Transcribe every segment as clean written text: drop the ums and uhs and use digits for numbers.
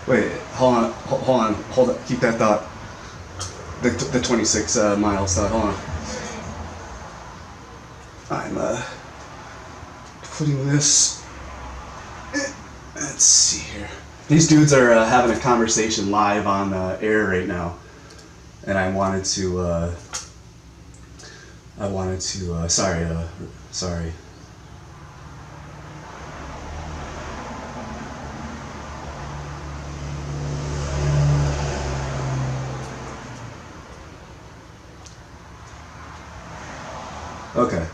Wait, hold on. Keep that thought. The 26 miles thought. Hold on. I'm putting this. Let's see here. These dudes are having a conversation live on air right now, and I wanted to. Sorry. Okay.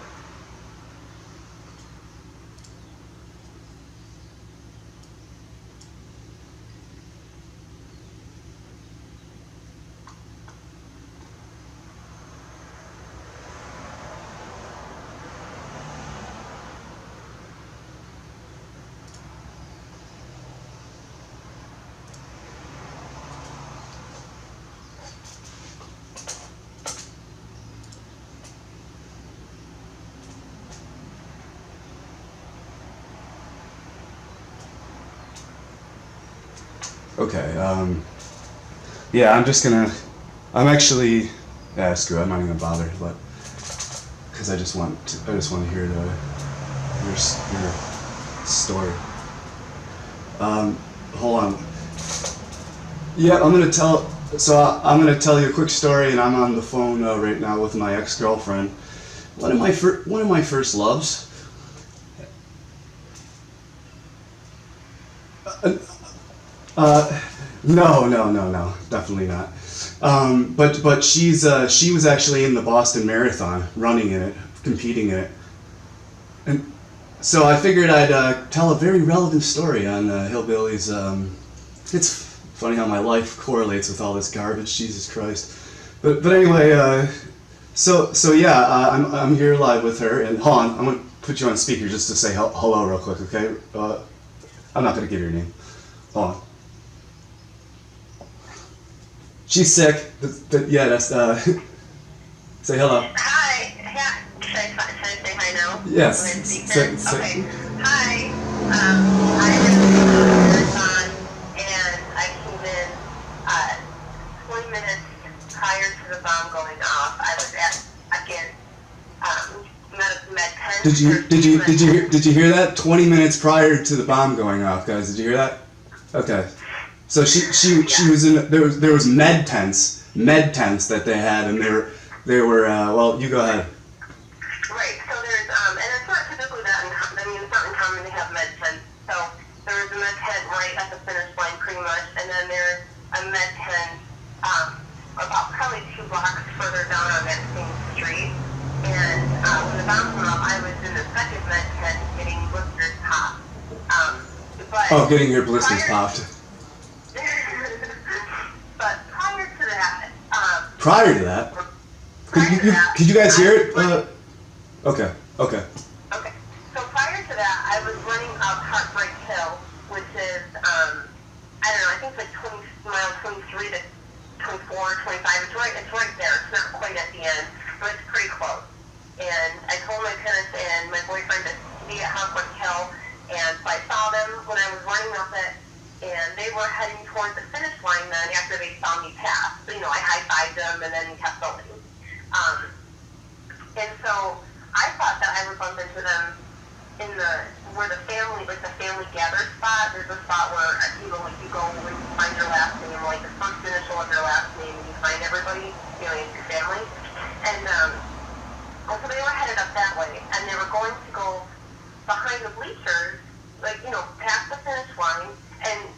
Okay. Yeah, I'm just gonna. I'm actually. Yeah, screw it. I'm not even gonna bother, but because I just want to hear your story. Hold on. Yeah, I'm gonna tell. So I'm gonna tell you a quick story, and I'm on the phone right now with my ex-girlfriend. One of my first loves. Uh, no, definitely not. But she was actually in the Boston Marathon, running in it, competing in it, and so I figured I'd tell a very relevant story on hillbillies. It's funny how my life correlates with all this garbage. Jesus Christ. But anyway, so yeah, I'm here live with her, and hold on, I'm gonna put you on speaker just to say hello real quick, okay? I'm not gonna give your name. Hold on. She's sick. Yeah, that's say hello. Hi. Yeah. Should I say hi now? Yes. Okay. Hi. I am in the marathon, and I came in 20 minutes prior to the bomb going off. I was at again med 10. Did you hear that? 20 minutes prior to the bomb going off, guys. Did you hear that? Okay. So she was in there was med tents that they had, and they were well, you go ahead. Right. So there's and it's not typically that uncommon. I mean, it's not uncommon to have med tents. So there's a med tent right at the finish line, pretty much, and then there's a med tent about probably 2 blocks further down on that same street. And when the bomb went off, I was in the second med tent getting blisters popped. Getting your blisters popped. But prior to that, could you guys hear it? Okay. Okay. So prior to that, I was running up Heartbreak Hill, which is I don't know. I think it's like 23 to 24, 25. It's right there. It's not quite at the end, but it's pretty close. And I told my parents and my boyfriend to be at Heartbreak Hill, and so I saw them when I was running up it. And they were heading towards the finish line then after they saw me pass. So, I high-fived them and then kept going. And so I thought that I would bump into them in where the family gather spot. There's a spot where, you go and find your last name, like the first initial of your last name, and you find everybody, your family. And so they were headed up that way, and they were going to go behind the bleachers, past the finish line. And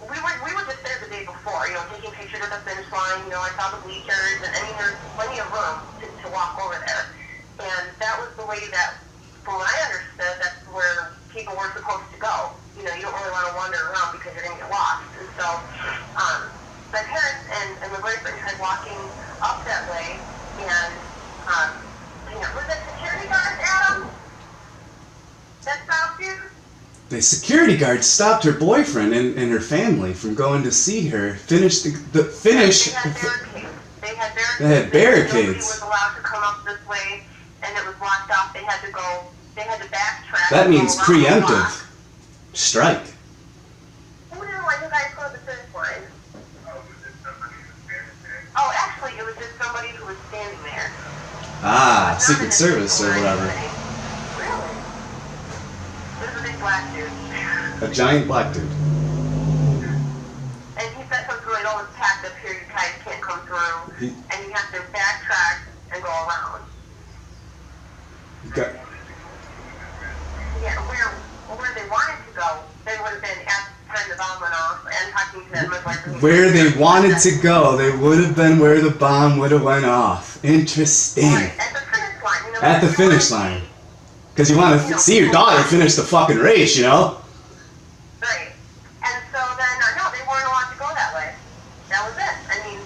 we were just there the day before, taking pictures at the finish line. I saw the bleachers, and there's plenty of room to walk over there. And that was the way that, from what I understood, that's where people were supposed to go. You don't really want to wander around because you're going to get lost. And so my parents and my boyfriend tried walking up that way, and was it security guards, Adam, that stopped you? The security guard stopped her boyfriend and her family from going to see her finish the finish. They had barricades. They had barricades. Nobody was allowed to come up this way, and it was blocked off. They had to backtrack. That means preemptive strike. Oh no, I think I saw the finish Not Secret an Service official or or whatever. anything. Really? There's a big black dude. A giant black dude. And he said something like, oh, it's packed up here, you guys can't come through. He, And you have to backtrack and go around. he got, Yeah, where they wanted to go, they would have been at the time the bomb went off, and talking to them was like... where they wanted to go, they would have been where the bomb would have went off. Interesting. Right, at the finish line. You know, At the finish line. Because you want to see your daughter finish the fucking race, you know? Right. And so then, no, they weren't allowed to go that way. That was it. I mean...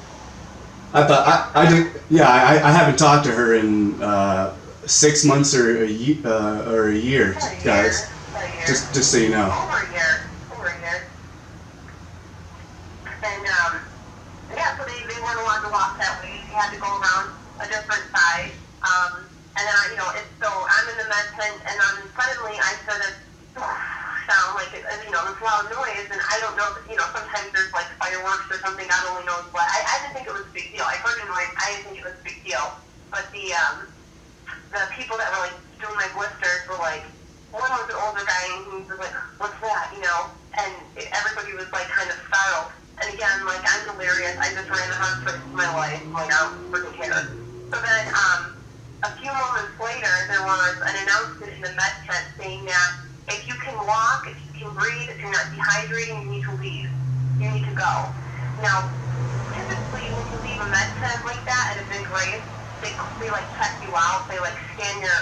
I thought, I haven't talked to her in 6 months or a year, guys. A year. Just so you know. Over a year. And, yeah, so they weren't allowed to walk that way. They had to go around a different side. And then, so I'm in the med tent, and suddenly I sort of sound like, this loud noise, and I don't know, sometimes there's like fireworks or something, God only knows what. I didn't think it was a big deal. I heard a noise, I didn't think it was a big deal. But the people that were like doing my blisters were like, one was an older guy, and he was like, what's that, And everybody was like kind of startled. And again, like, I'm delirious, I just ran the hospital for my life, like, I don't freaking care. So then, a few moments later, there was an announcement in the med tent saying that if you can walk, if you can breathe, if you're not dehydrating, you need to leave. You need to go. Now, typically when you leave a med tent like that at a big race, they like check you out. They like scan your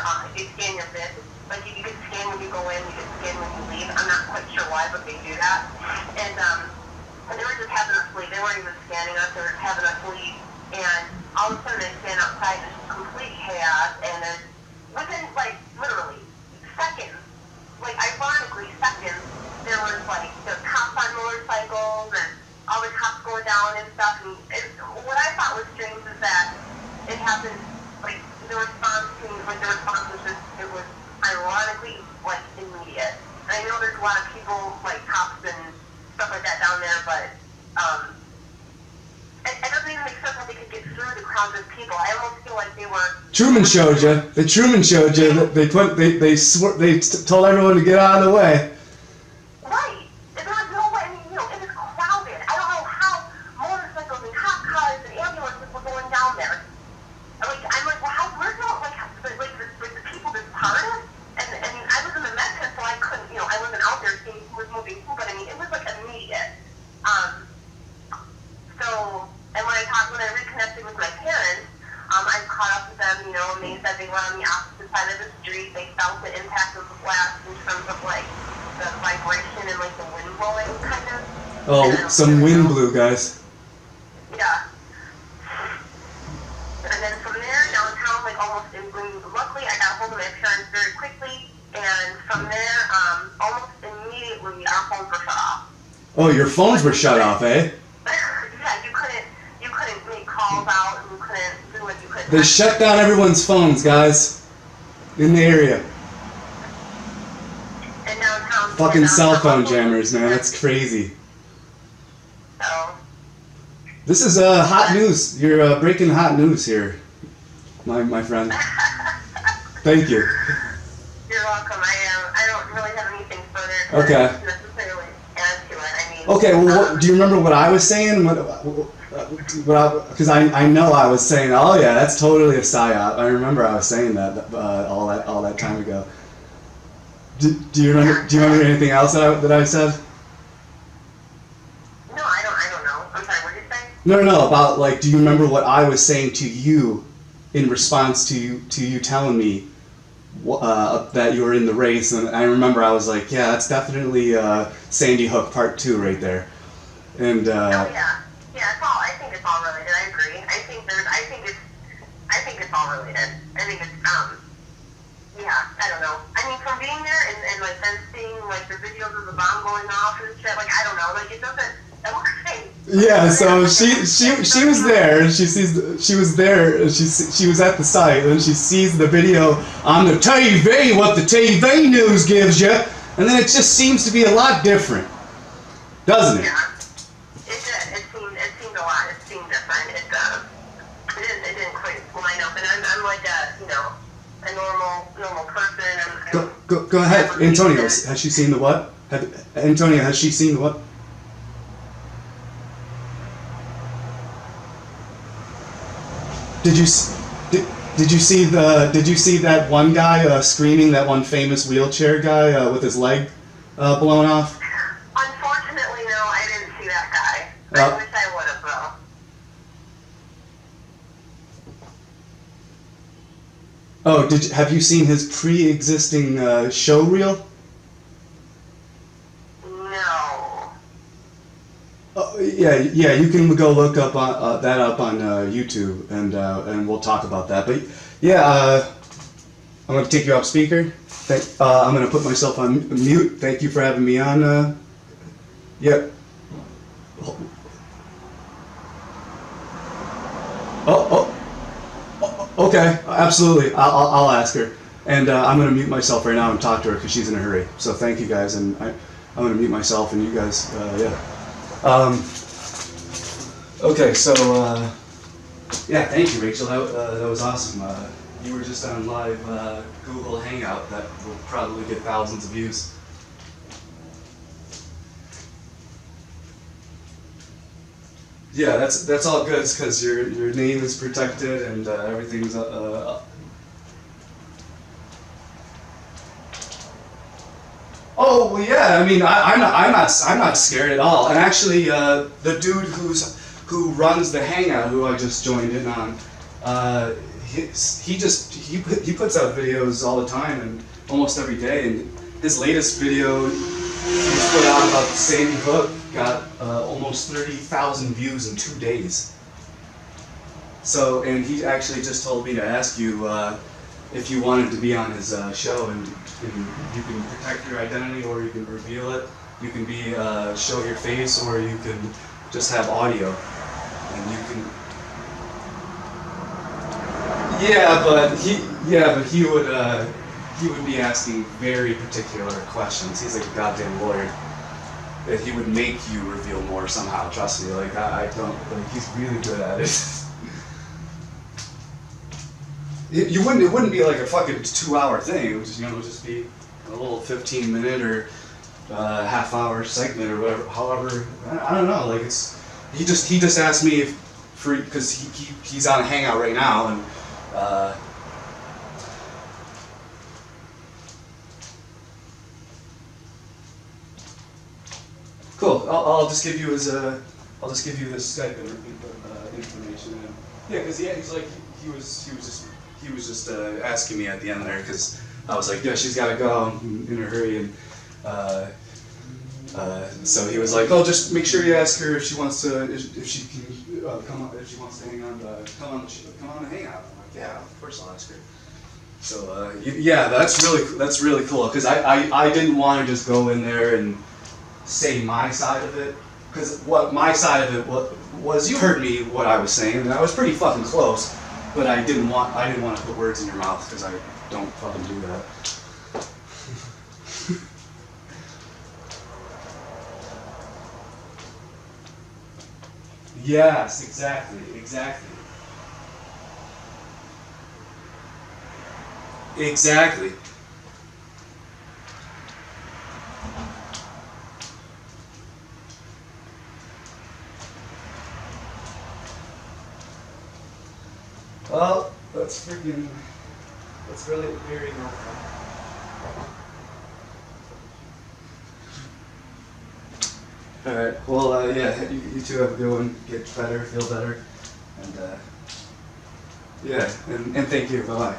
bit. Like you can scan when you go in, you can scan when you leave. I'm not quite sure why, but they do that. And they were just having us leave. They weren't even scanning us. They were having us leave. And all of a sudden, I stand outside, and it's complete chaos, and then within, like, literally, seconds, like, ironically, seconds, there was, like, the cops on motorcycles, and all the cops going down and stuff, and what I thought was strange is that it happened, like, the response was just, it was ironically, like, immediate. And I know there's a lot of people, like, cops and stuff like that down there, but, it doesn't even make sense how they could get through the crowds of people. I almost feel like they were... Truman showed you. The Truman showed you. They told everyone to get out of the way. Right. There was no way, it was crowded. I don't know how motorcycles and cop cars and ambulances were going down there. Like, I'm like, well, where's all, the people just parted? And I was in the med tent, so I couldn't, I wasn't out there seeing who was moving who, but it was, like, immediate. When I reconnected with my parents, I caught up with them, and they said they were on the opposite side of the street. They felt the impact of the blast in terms of, like, the vibration and, like, the wind blowing, kind of. Oh, some wind blew, guys. Yeah. And then from there, downtown, like, almost luckily, I got a hold of my parents very quickly, and from there, almost immediately, our phones were shut off. Oh, your phones were shut off, eh? Yeah, you couldn't make calls out, and you couldn't do what you could. They shut down everyone's phones, guys, in the area. And downtown. Fucking cell phone jammers, man. That's crazy. So. This is hot news. You're breaking hot news here, my friend. Thank you. You're welcome. I don't really have anything further Okay. to necessarily add to it. I mean. Okay. Well, do you remember what I was saying? Because I know I was saying, oh yeah, that's totally a psyop. I remember I was saying that all that time ago. Do you remember? Do you remember anything else that I said? No, I don't know. I'm sorry. What did you say? No. About, like, do you remember what I was saying to you in response to you telling me that you were in the race? And I remember I was like, yeah, that's definitely Sandy Hook Part 2 right there. And oh yeah. Yeah, I think it's all related. I agree. I think it's all related. I think it's yeah, I don't know. I mean, from being there and like then seeing like the videos of the bomb going off and shit, like I don't know, like it looks fake. Yeah, so she was there, and she was there, and she was at the site, and she sees the video on the TV, what the TV news gives you, and then it just seems to be a lot different, doesn't it? Yeah. It seemed a lot. It seemed different. It didn't quite line up, and I'm like, a normal person. Go ahead, Antonio. Has she seen the what? Antonio, has she seen the what? Did you did you see that one guy screaming? That one famous wheelchair guy with his leg blown off? Unfortunately, no, I didn't see that guy. I wish I would have, though. Oh, have you seen his pre-existing show reel? No. Oh, yeah. You can go look up on that up on YouTube, and we'll talk about that. But yeah, I'm gonna take you off speaker. I'm gonna put myself on mute. Thank you for having me on. Yep. Okay, absolutely. I'll ask her, and I'm gonna mute myself right now and talk to her because she's in a hurry. So thank you guys, and I'm gonna mute myself, and you guys, yeah. Okay, so yeah, thank you, Rachel. That was awesome. You were just on live Google Hangout that will probably get thousands of views. Yeah, that's all good because your name is protected and everything's Oh well, yeah. I mean, I'm not scared at all. And actually, the dude who runs the hangout, who I just joined in on, he puts out videos all the time and almost every day. And his latest video he's put out about Sandy Hook got almost 30,000 views in 2 days. So, and he actually just told me to ask you if you wanted to be on his show, and you can protect your identity or you can reveal it. You can be show your face, or you can just have audio, and you can. Yeah, but he would be asking very particular questions. He's like a goddamn lawyer. That he would make you reveal more somehow. Trust me, like I don't. Like he's really good at it. It wouldn't be like a fucking 2-hour thing. It would just be a little 15-minute or half-hour segment or whatever. However, I don't know. Like he just asked me because he's on a hangout right now and. Cool. I'll just give you his Skype information. And, yeah, because he's like he was just asking me at the end there because I was like, yeah, she's got to go in a hurry, and so he was like, oh, just make sure you ask her if she wants to if she can come on, if she wants to hang on come on and hang out. I'm like, yeah, of course I'll ask her. So yeah, that's really cool because I didn't want to just go in there and say my side of it, because what my side of it was you heard me what I was saying, and I was pretty fucking close, but I didn't want to put words in your mouth because I don't fucking do that. Yes, exactly. Well, that's really very helpful. Alright, well, yeah, you two have a good one. Get better, feel better, and, yeah, and thank you. Bye-bye.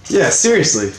Yeah, seriously.